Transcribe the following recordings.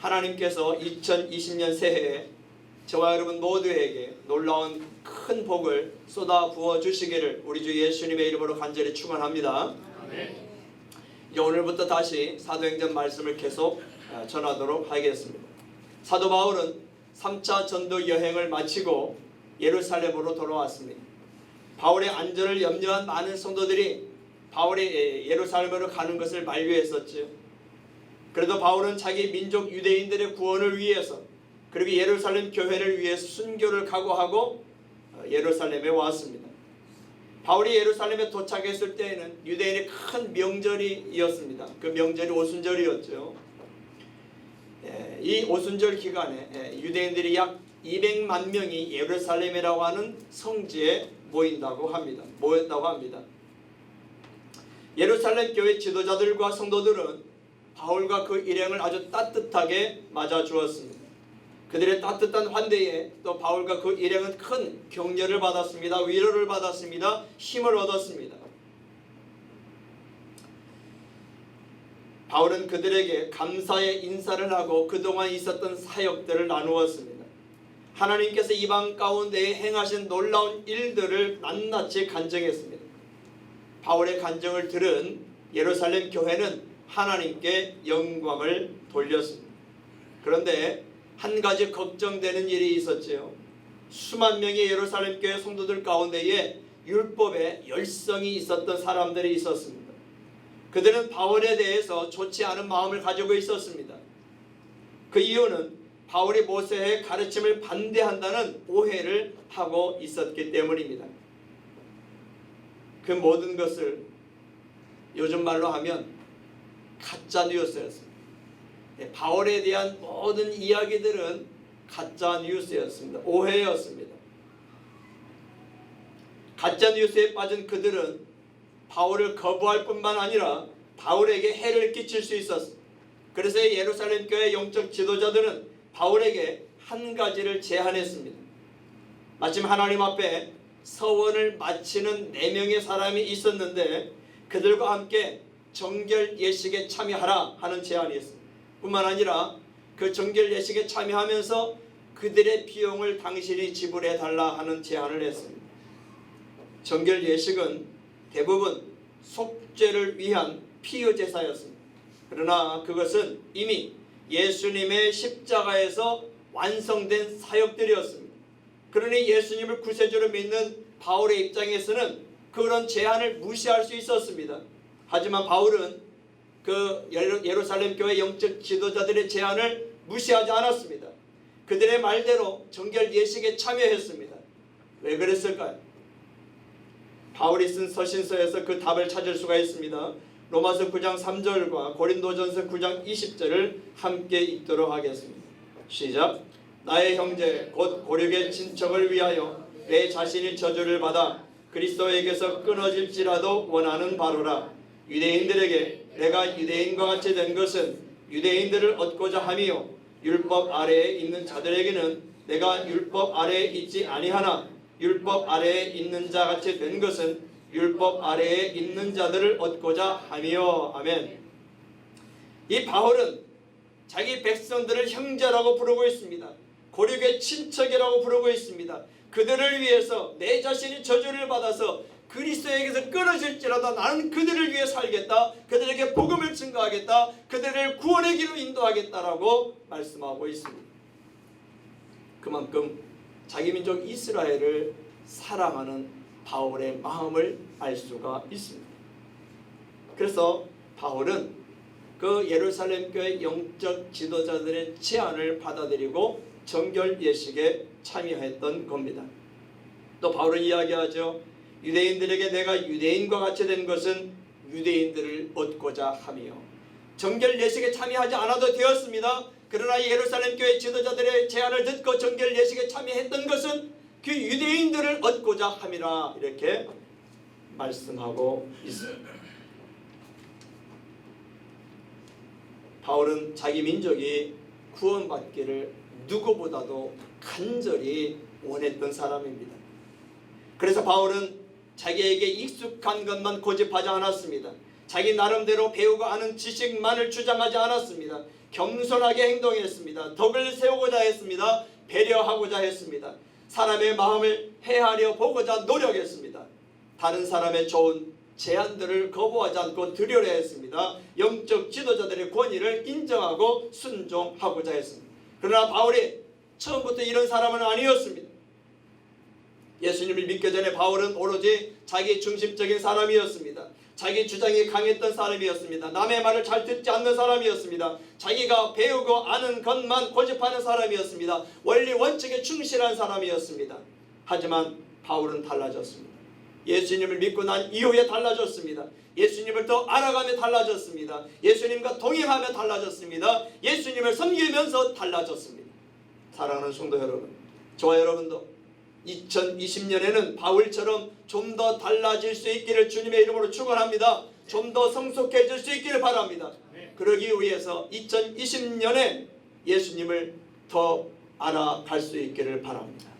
하나님께서 2020년 새해에 저와 여러분 모두에게 놀라운 큰 복을 쏟아 부어 주시기를 우리 주 예수님의 이름으로 간절히 축원합니다. 이제 오늘부터 다시 사도행전 말씀을 계속 전하도록 하겠습니다. 사도 바울은 3차 전도 여행을 마치고 예루살렘으로 돌아왔습니다. 바울의 안전을 염려한 많은 성도들이 바울이 예루살렘으로 가는 것을 만류했었죠. 그래도 바울은 자기 민족 유대인들의 구원을 위해서 그리고 예루살렘 교회를 위해서 순교를 각오하고 예루살렘에 왔습니다. 바울이 예루살렘에 도착했을 때에는 유대인의 큰 명절이었습니다. 그 명절이 오순절이었죠. 이 오순절 기간에 유대인들이 약 200만 명이 예루살렘이라고 하는 성지에 모였다고 합니다. 예루살렘 교회 지도자들과 성도들은 바울과 그 일행을 아주 따뜻하게 맞아주었습니다. 그들의 따뜻한 환대에 또 바울과 그 일행은 큰 격려를 받았습니다. 위로를 받았습니다. 힘을 얻었습니다. 바울은 그들에게 감사의 인사를 하고 그동안 있었던 사역들을 나누었습니다. 하나님께서 이방 가운데에 행하신 놀라운 일들을 낱낱이 간증했습니다. 바울의 간증을 들은 예루살렘 교회는 하나님께 영광을 돌렸습니다. 그런데 한 가지 걱정되는 일이 있었지요. 수만 명의 예루살렘 교회 성도들 가운데에 율법에 열성이 있었던 사람들이 있었습니다. 그들은 바울에 대해서 좋지 않은 마음을 가지고 있었습니다. 그 이유는 바울이 모세의 가르침을 반대한다는 오해를 하고 있었기 때문입니다. 그 모든 것을 요즘 말로 하면 가짜 뉴스였습니다. 바울에 대한 모든 이야기들은 가짜 뉴스였습니다. 오해였습니다. 가짜 뉴스에 빠진 그들은 바울을 거부할 뿐만 아니라 바울에게 해를 끼칠 수 있었습니다. 그래서 예루살렘 교회 영적 지도자들은 바울에게 한 가지를 제안했습니다. 마침 하나님 앞에 서원을 마치는 4명의 사람이 있었는데 그들과 함께 정결 예식에 참여하라 하는 제안이 있습니다. 뿐만 아니라 그 정결 예식에 참여하면서 그들의 비용을 당신이 지불해 달라 하는 제안을 했습니다. 정결 예식은 대부분 속죄를 위한 피의 제사였습니다. 그러나 그것은 이미 예수님의 십자가에서 완성된 사역들이었습니다. 그러니 예수님을 구세주로 믿는 바울의 입장에서는 그런 제안을 무시할 수 있었습니다. 하지만 바울은 그 예루살렘 교회 영적 지도자들의 제안을 무시하지 않았습니다. 그들의 말대로 정결 예식에 참여했습니다. 왜 그랬을까요? 바울이 쓴 서신서에서 그 답을 찾을 수가 있습니다. 로마서 9장 3절과 고린도전서 9장 20절을 함께 읽도록 하겠습니다. 시작. 나의 형제 곧 고륙의 친척을 위하여 내 자신이 저주를 받아 그리스도에게서 끊어질지라도 원하는 바로라. 유대인들에게 내가 유대인과 같이 된 것은 유대인들을 얻고자 함이요 율법 아래에 있는 자들에게는 내가 율법 아래에 있지 아니하나 율법 아래에 있는 자 같이 된 것은 율법 아래에 있는 자들을 얻고자 함이요. 아멘. 이 바울은 자기 백성들을 형제라고 부르고 있습니다. 고륙의 친척이라고 부르고 있습니다. 그들을 위해서 내 자신이 저주를 받아서 그리스도에게서 끊어질지라도 나는 그들을 위해 살겠다. 그들에게 복음을 증거하겠다. 그들을 구원의 길로 인도하겠다라고 말씀하고 있습니다. 그만큼 자기 민족 이스라엘을 사랑하는 바울의 마음을 알 수가 있습니다. 그래서 바울은 그 예루살렘 교회 영적 지도자들의 제안을 받아들이고 정결 예식에 참여했던 겁니다. 또 바울은 이야기하죠. 유대인들에게 내가 유대인과 같이 된 것은 유대인들을 얻고자 함이요. 정결 예식에 참여하지 않아도 되었습니다. 그러나 예루살렘 교회 지도자들의 제안을 듣고 정결 예식에 참여했던 것은 그 유대인들을 얻고자 함이라 이렇게 말씀하고 있습니다. 바울은 자기 민족이 구원받기를 누구보다도 간절히 원했던 사람입니다. 그래서 바울은 자기에게 익숙한 것만 고집하지 않았습니다. 자기 나름대로 배우고 아는 지식만을 주장하지 않았습니다. 겸손하게 행동했습니다. 덕을 세우고자 했습니다. 배려하고자 했습니다. 사람의 마음을 헤아려 보고자 노력했습니다. 다른 사람의 좋은 제안들을 거부하지 않고 들으려 했습니다. 영적 지도자들의 권위를 인정하고 순종하고자 했습니다. 그러나 바울이 처음부터 이런 사람은 아니었습니다. 예수님을 믿기 전에 바울은 오로지 자기 중심적인 사람이었습니다. 자기 주장이 강했던 사람이었습니다. 남의 말을 잘 듣지 않는 사람이었습니다. 자기가 배우고 아는 것만 고집하는 사람이었습니다. 원리 원칙에 충실한 사람이었습니다. 하지만 바울은 달라졌습니다. 예수님을 믿고 난 이후에 달라졌습니다. 예수님을 더 알아가며 달라졌습니다. 예수님과 동행하며 달라졌습니다. 예수님을 섬기면서 달라졌습니다. 사랑하는 성도 여러분, 저와 여러분도 2020년에는 바울처럼 좀 더 달라질 수 있기를 주님의 이름으로 축원합니다. 좀 더 성숙해질 수 있기를 바랍니다. 그러기 위해서 2020년에 예수님을 더 알아갈 수 있기를 바랍니다.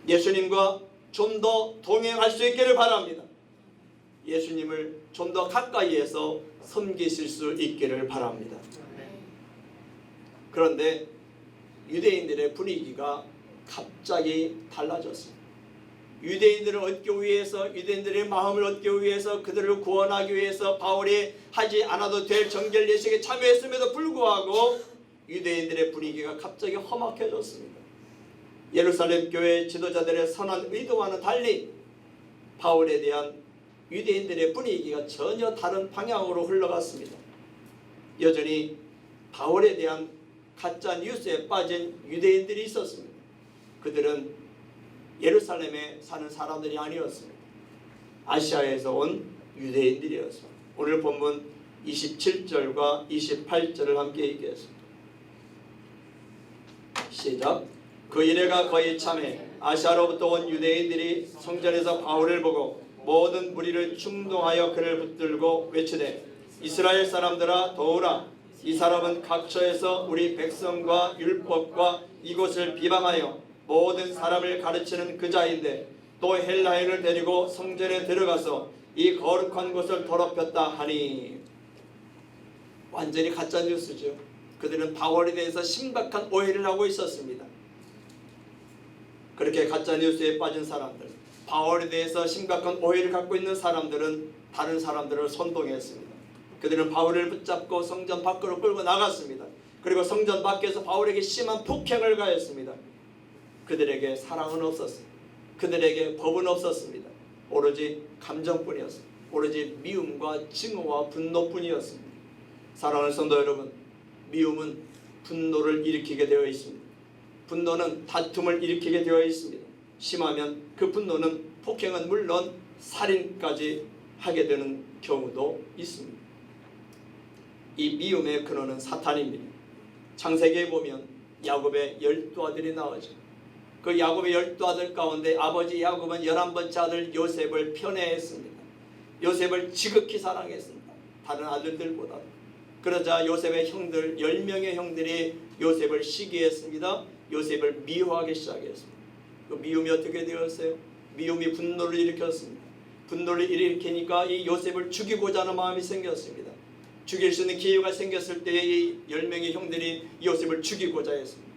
예수님과 좀 더 동행할 수 있기를 바랍니다. 예수님을 좀 더 가까이에서 섬기실 수 있기를 바랍니다. 그런데 유대인들의 분위기가 갑자기 달라졌습니다. 유대인들을 얻기 위해서, 유대인들의 마음을 얻기 위해서, 그들을 구원하기 위해서 바울이 하지 않아도 될 정결 예식에 참여했음에도 불구하고 유대인들의 분위기가 갑자기 험악해졌습니다. 예루살렘 교회 지도자들의 선한 의도와는 달리 바울에 대한 유대인들의 분위기가 전혀 다른 방향으로 흘러갔습니다. 여전히 바울에 대한 가짜 뉴스에 빠진 유대인들이 있었습니다. 그들은 예루살렘에 사는 사람들이 아니었습니다. 아시아에서 온 유대인들이었습니다. 오늘 본문 27절과 28절을 함께 읽겠습니다. 시작. 그 이래가 거의 참에 아시아로부터 온 유대인들이 성전에서 바울을 보고 모든 무리를 충동하여 그를 붙들고 외치되 이스라엘 사람들아 도우라. 이 사람은 각처에서 우리 백성과 율법과 이곳을 비방하여 모든 사람을 가르치는 그 자인데 또 헬라인을 데리고 성전에 들어가서 이 거룩한 곳을 더럽혔다 하니. 완전히 가짜 뉴스죠. 그들은 바울에 대해서 심각한 오해를 하고 있었습니다. 그렇게 가짜 뉴스에 빠진 사람들, 바울에 대해서 심각한 오해를 갖고 있는 사람들은 다른 사람들을 선동했습니다. 그들은 바울을 붙잡고 성전 밖으로 끌고 나갔습니다. 그리고 성전 밖에서 바울에게 심한 폭행을 가했습니다. 그들에게 사랑은 없었습니다. 그들에게 법은 없었습니다. 오로지 감정뿐이었습니다. 오로지 미움과 증오와 분노뿐이었습니다. 사랑하는 성도 여러분, 미움은 분노를 일으키게 되어 있습니다. 분노는 다툼을 일으키게 되어 있습니다. 심하면 그 분노는, 폭행은 물론 살인까지 하게 되는 경우도 있습니다. 이 미움의 근원은 사탄입니다. 창세기에 보면 야곱의 12아들이 나오죠. 그 야곱의 12아들 가운데 아버지 야곱은 11번째 아들 요셉을 편애했습니다. 요셉을 지극히 사랑했습니다. 다른 아들들보다. 그러자 요셉의 형들 10명의 형들이 요셉을 시기했습니다. 요셉을 미워하기 시작했습니다. 그 미움이 어떻게 되었어요? 미움이 분노를 일으켰습니다. 분노를 일으키니까 이 요셉을 죽이고자 하는 마음이 생겼습니다. 죽일 수 있는 기회가 생겼을 때에 이 10명의 형들이 요셉을 죽이고자 했습니다.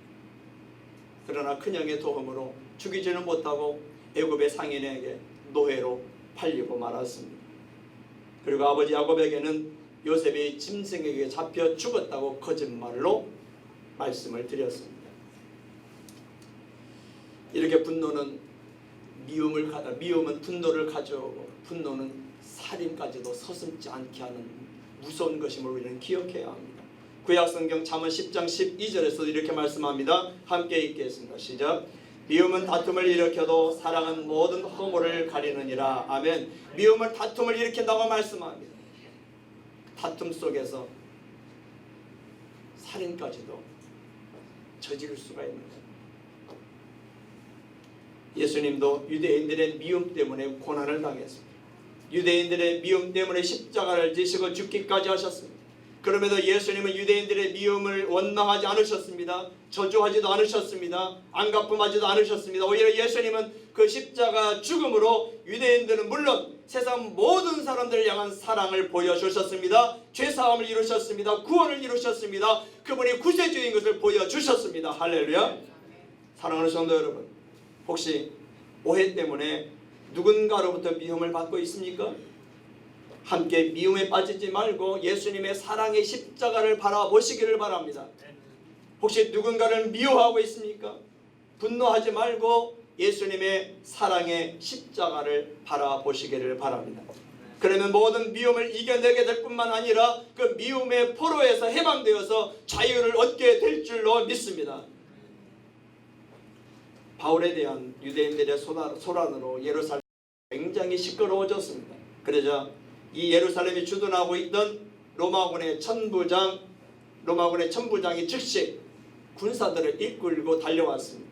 그러나 큰형의 도움으로 죽이지는 못하고 애굽의 상인에게 노예로 팔리고 말았습니다. 그리고 아버지 야곱에게는 요셉이 짐승에게 잡혀 죽었다고 거짓말로 말씀을 드렸습니다. 이렇게 분노는 미움은 분노를 가져오고 분노는 살인까지도 서슴지 않게 하는 무서운 것임을 우리는 기억해야 합니다. 구약성경 잠언 10장 12절에서 이렇게 말씀합니다. 함께 읽겠습니다. 시작. 미움은 다툼을 일으켜도 사랑은 모든 허물을 가리느니라. 아멘. 미움은 다툼을 일으킨다고 말씀합니다. 다툼 속에서 살인까지도 저지를 수가 있는 것. 예수님도 유대인들의 미움 때문에 고난을 당했습니다. 유대인들의 미움 때문에 십자가를 지시고 죽기까지 하셨습니다. 그럼에도 예수님은 유대인들의 미움을 원망하지 않으셨습니다. 저주하지도 않으셨습니다. 안가품하지도 않으셨습니다. 오히려 예수님은 그 십자가 죽음으로 유대인들은 물론 세상 모든 사람들을 향한 사랑을 보여주셨습니다. 죄사함을 이루셨습니다. 구원을 이루셨습니다. 그분이 구세주인 것을 보여주셨습니다. 할렐루야. 사랑하는 성도 여러분, 혹시 오해 때문에 누군가로부터 미움을 받고 있습니까? 함께 미움에 빠지지 말고 예수님의 사랑의 십자가를 바라보시기를 바랍니다. 혹시 누군가를 미워하고 있습니까? 분노하지 말고 예수님의 사랑의 십자가를 바라보시기를 바랍니다. 그러면 모든 미움을 이겨내게 될 뿐만 아니라 그 미움의 포로에서 해방되어서 자유를 얻게 될 줄로 믿습니다. 바울에 대한 유대인들의 소란으로 예루살렘이 굉장히 시끄러워졌습니다. 그러자 이 예루살렘이 주둔하고 있던 로마군의 천부장이 즉시 군사들을 이끌고 달려왔습니다.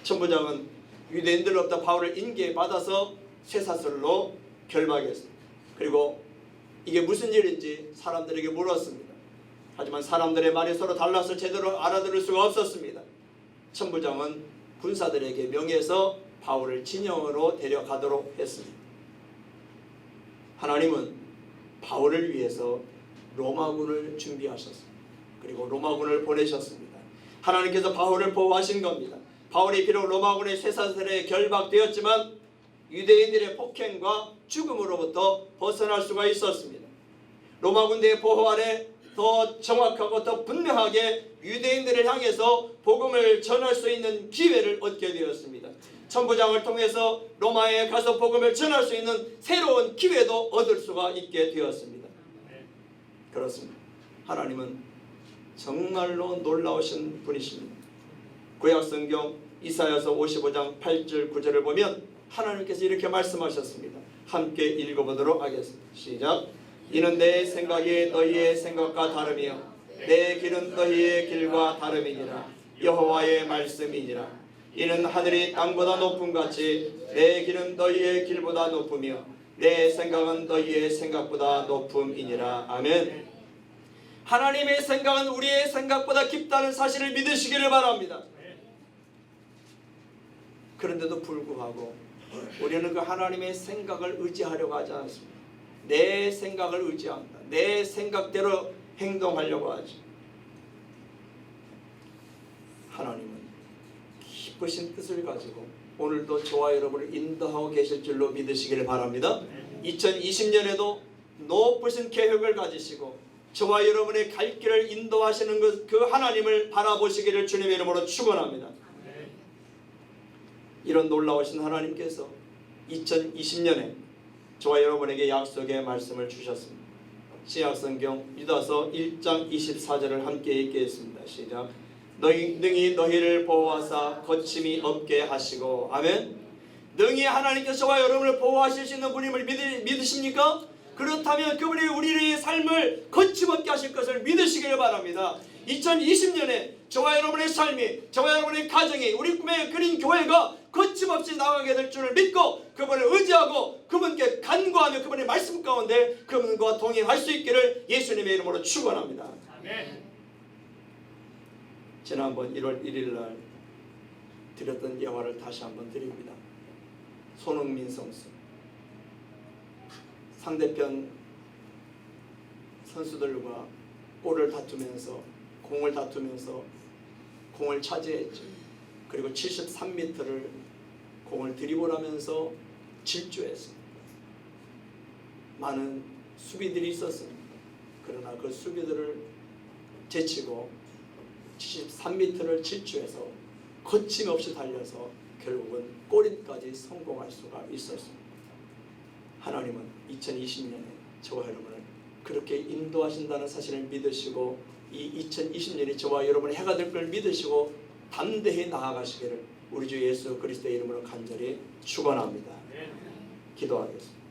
천부장은 유대인들로부터 바울을 인계받아서 쇠사슬로 결박했습니다. 그리고 이게 무슨 일인지 사람들에게 물었습니다. 하지만 사람들의 말이 서로 달라서 제대로 알아들을 수가 없었습니다. 천부장은 군사들에게 명해서 바울을 진영으로 데려가도록 했습니다. 하나님은 바울을 위해서 로마군을 준비하셨습니다. 그리고 로마군을 보내셨습니다. 하나님께서 바울을 보호하신 겁니다. 바울이 비록 로마군의 쇠사슬에 결박되었지만 유대인들의 폭행과 죽음으로부터 벗어날 수가 있었습니다. 로마 군대의 보호 아래 더 정확하고 더 분명하게 유대인들을 향해서 복음을 전할 수 있는 기회를 얻게 되었습니다. 천부장을 통해서 로마에 가서 복음을 전할 수 있는 새로운 기회도 얻을 수가 있게 되었습니다. 그렇습니다. 하나님은 정말로 놀라우신 분이십니다. 구약성경 이사야서 55장 8절 9절을 보면 하나님께서 이렇게 말씀하셨습니다. 함께 읽어보도록 하겠습니다. 시작. 이는 내 생각이 너희의 생각과 다르며 내 길은 너희의 길과 다름이니라. 여호와의 말씀이니라. 이는 하늘이 땅보다 높음같이 내 길은 너희의 길보다 높으며 내 생각은 너희의 생각보다 높음이니라. 아멘. 하나님의 생각은 우리의 생각보다 깊다는 사실을 믿으시기를 바랍니다. 그런데도 불구하고 우리는 그 하나님의 생각을 의지하려고 하지 않습니다. 내 생각을 의지합니다. 내 생각대로 행동하려고 하죠. 하나님은 깊으신 뜻을 가지고 오늘도 저와 여러분을 인도하고 계실 줄로 믿으시기를 바랍니다. 2020년에도 높으신 계획을 가지시고 저와 여러분의 갈 길을 인도하시는 그 하나님을 바라보시기를 주님의 이름으로 축원합니다. 이런 놀라우신 하나님께서 2020년에 저와 여러분에게 약속의 말씀을 주셨습니다. 신약성경 유다서 1장 24절을 함께 읽겠습니다. 시작. 능히 너희를 보호하사 거침이 없게 하시고. 아멘. 능히 하나님께서 저와 여러분을 보호하실 수 있는 분임을 믿으십니까? 그렇다면 그분이 우리의 삶을 거침없게 하실 것을 믿으시기를 바랍니다. 2020년에 저와 여러분의 삶이, 저와 여러분의 가정이, 우리 꿈에 그린 교회가 거침없이 나가게 될 줄을 믿고 그분을 의지하고 그분께 간구하며 그분의 말씀 가운데 그분과 동행할 수 있기를 예수님의 이름으로 축원합니다. 아멘. 지난번 1월 1일 날 드렸던 예화를 다시 한번 드립니다. 손흥민 선수, 상대편 선수들과 골을 다투면서 공을 차지했죠. 그리고 73m를 공을 드리블하면서 질주했습니다. 많은 수비들이 있었습니다. 그러나 그 수비들을 제치고 73m를 질주해서 거침없이 달려서 결국은 골인까지 성공할 수가 있었습니다. 하나님은 2020년에 저와 여러분을 그렇게 인도하신다는 사실을 믿으시고 이 2020년이 저와 여러분의 해가 될 걸 믿으시고 담대히 나아가시기를 우리 주 예수 그리스도의 이름으로 간절히 축원합니다. 기도하겠습니다.